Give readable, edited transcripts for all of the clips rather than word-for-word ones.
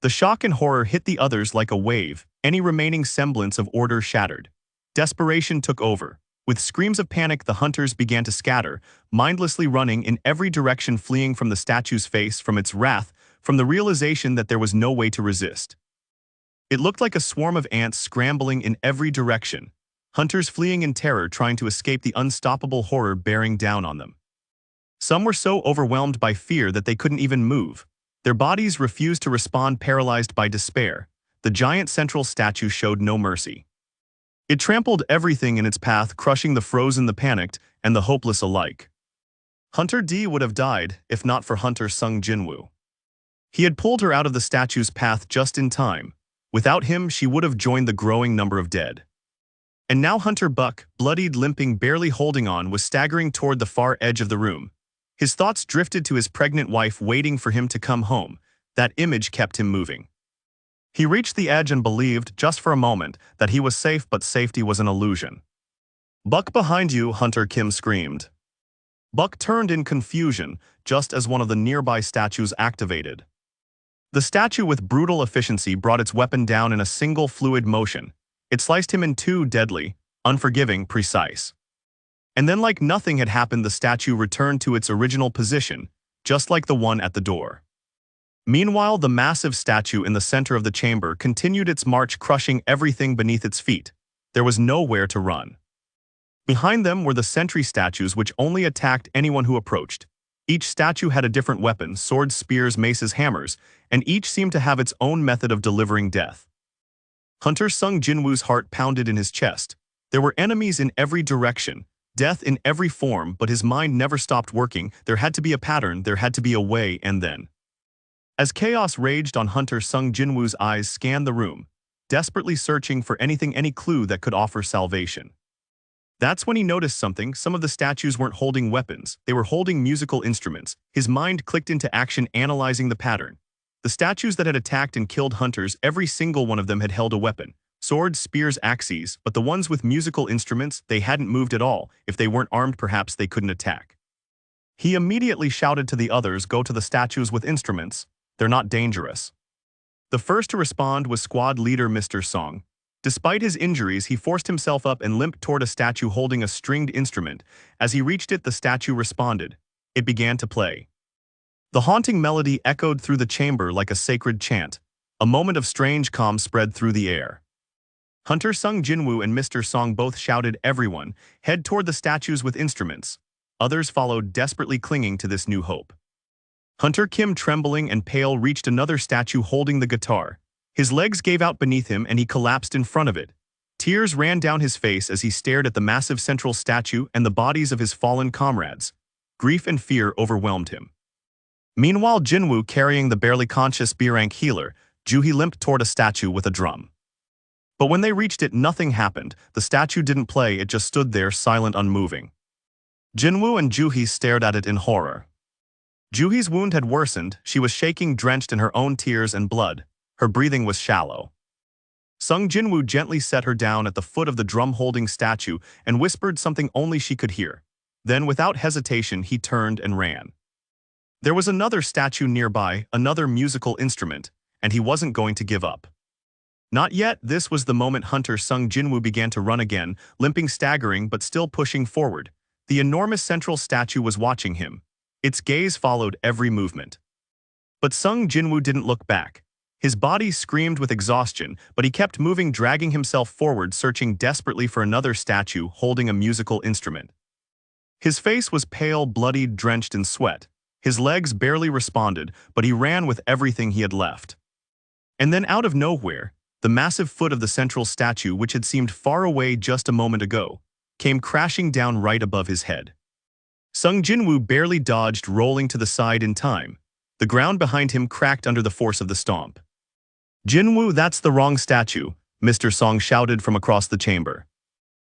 The shock and horror hit the others like a wave, any remaining semblance of order shattered. Desperation took over. With screams of panic, the hunters began to scatter, mindlessly running in every direction, fleeing from the statue's face, from its wrath, from the realization that there was no way to resist. It looked like a swarm of ants scrambling in every direction, hunters fleeing in terror, trying to escape the unstoppable horror bearing down on them. Some were so overwhelmed by fear that they couldn't even move. Their bodies refused to respond, paralyzed by despair. The giant central statue showed no mercy. It trampled everything in its path, crushing the frozen, the panicked, and the hopeless alike. Hunter D would have died if not for Hunter Sung Jin-Woo. He had pulled her out of the statue's path just in time. Without him, she would have joined the growing number of dead. And now Hunter Buck, bloodied, limping, barely holding on, was staggering toward the far edge of the room. His thoughts drifted to his pregnant wife waiting for him to come home. That image kept him moving. He reached the edge and believed, just for a moment, that he was safe, but safety was an illusion. "Buck, behind you," Hunter Kim screamed. Buck turned in confusion, just as one of the nearby statues activated. The statue, with brutal efficiency, brought its weapon down in a single fluid motion. It sliced him in two, deadly, unforgiving, precise. And then, like nothing had happened, the statue returned to its original position, just like the one at the door. Meanwhile, the massive statue in the center of the chamber continued its march, crushing everything beneath its feet. There was nowhere to run. Behind them were the sentry statues, which only attacked anyone who approached. Each statue had a different weapon: swords, spears, maces, hammers, and each seemed to have its own method of delivering death. Hunter Sung Jin-Woo's heart pounded in his chest. There were enemies in every direction, death in every form, but his mind never stopped working. There had to be a pattern, there had to be a way, and then... As chaos raged on, Hunter Sung Jin-Woo's eyes scanned the room, desperately searching for anything, any clue that could offer salvation. That's when he noticed something. Some of the statues weren't holding weapons, they were holding musical instruments. His mind clicked into action, analyzing the pattern. The statues that had attacked and killed hunters, every single one of them had held a weapon. Swords, spears, axes, but the ones with musical instruments, they hadn't moved at all. If they weren't armed, perhaps they couldn't attack. He immediately shouted to the others, "Go to the statues with instruments. They're not dangerous." The first to respond was squad leader Mr. Song. Despite his injuries, he forced himself up and limped toward a statue holding a stringed instrument. As he reached it, the statue responded. It began to play. The haunting melody echoed through the chamber like a sacred chant. A moment of strange calm spread through the air. Hunter Sung Jin-Woo and Mr. Song both shouted, "Everyone, head toward the statues with instruments." Others followed, desperately clinging to this new hope. Hunter Kim, trembling and pale, reached another statue holding the guitar. His legs gave out beneath him and he collapsed in front of it. Tears ran down his face as he stared at the massive central statue and the bodies of his fallen comrades. Grief and fear overwhelmed him. Meanwhile, Jin-Woo, carrying the barely conscious B-rank healer, Juhi, limped toward a statue with a drum. But when they reached it, nothing happened. The statue didn't play, it just stood there, silent, unmoving. Jin-Woo and Juhi stared at it in horror. Juhi's wound had worsened. She was shaking, drenched in her own tears and blood. Her breathing was shallow. Sung Jin-Woo gently set her down at the foot of the drum-holding statue and whispered something only she could hear. Then, without hesitation, he turned and ran. There was another statue nearby, another musical instrument, and he wasn't going to give up. Not yet. This was the moment Hunter Sung Jin-Woo began to run again, limping, staggering, but still pushing forward. The enormous central statue was watching him. Its gaze followed every movement. But Sung Jin-Woo didn't look back. His body screamed with exhaustion, but he kept moving, dragging himself forward, searching desperately for another statue holding a musical instrument. His face was pale, bloodied, drenched in sweat. His legs barely responded, but he ran with everything he had left. And then, out of nowhere, the massive foot of the central statue, which had seemed far away just a moment ago, came crashing down right above his head. Sung Jin-Woo barely dodged, rolling to the side in time. The ground behind him cracked under the force of the stomp. "Jin-Woo, that's the wrong statue," Mr. Song shouted from across the chamber.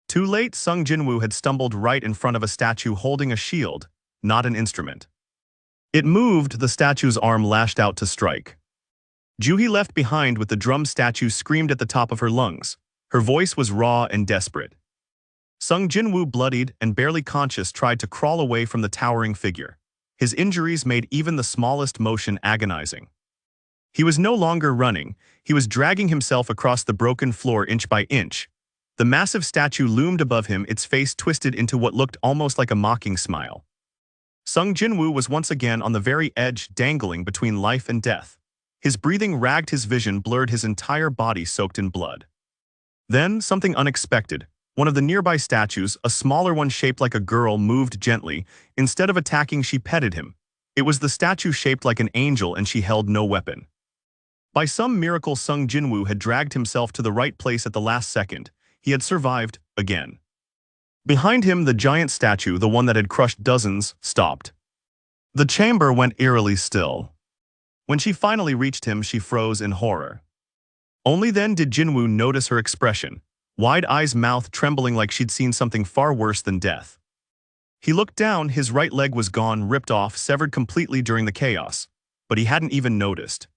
Too late. Sung Jin-Woo had stumbled right in front of a statue holding a shield, not an instrument. It moved, the statue's arm lashed out to strike. Juhi, left behind with the drum statue, screamed at the top of her lungs. Her voice was raw and desperate. Sung Jin-Woo, bloodied and barely conscious, tried to crawl away from the towering figure. His injuries made even the smallest motion agonizing. He was no longer running, he was dragging himself across the broken floor inch by inch. The massive statue loomed above him, its face twisted into what looked almost like a mocking smile. Jin-Woo was once again on the very edge, dangling between life and death. His breathing ragged, his vision blurred, his entire body soaked in blood. Then, something unexpected. One of the nearby statues, a smaller one shaped like a girl, moved gently. Instead of attacking, she petted him. It was the statue shaped like an angel, and she held no weapon. By some miracle, Jin-Woo had dragged himself to the right place at the last second. He had survived, again. Behind him, the giant statue, the one that had crushed dozens, stopped. The chamber went eerily still. When she finally reached him, she froze in horror. Only then did Jin-Woo notice her expression, wide eyes, mouth trembling like she'd seen something far worse than death. He looked down, his right leg was gone, ripped off, severed completely during the chaos, but he hadn't even noticed.